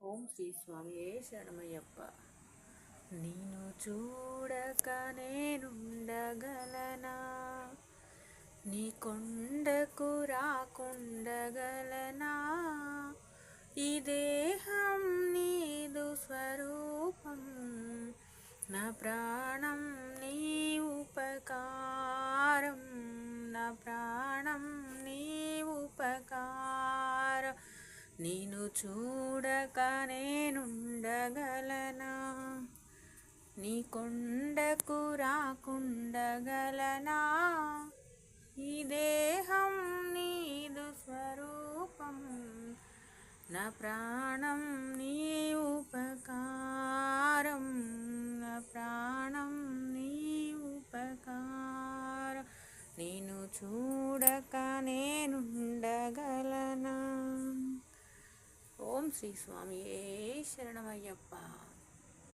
ఓం శ్రీ స్వామి శరణమయ్యప్ప. నిన్ను చూడక నేనుండగలనా, నీ కొండకు రాకుండగలనా, ఈ దేహం నీదు స్వరూపం, నా ప్రాణం నీ ఉపకారం, నా ప్రాణం నీ ఉపకారం. నిన్ను చూడక నేనుండగలనా, నీ కొండకు రాకుండగలనా, ఈ దేహం నీదు స్వరూపం, నా ప్రాణం నీ ఉపకారం, నా ప్రాణం నీ ఉపకారం. నిన్ను చూడక నేనుండగలనా. ఓం శ్రీ స్వామి శరణమయ్యప్ప.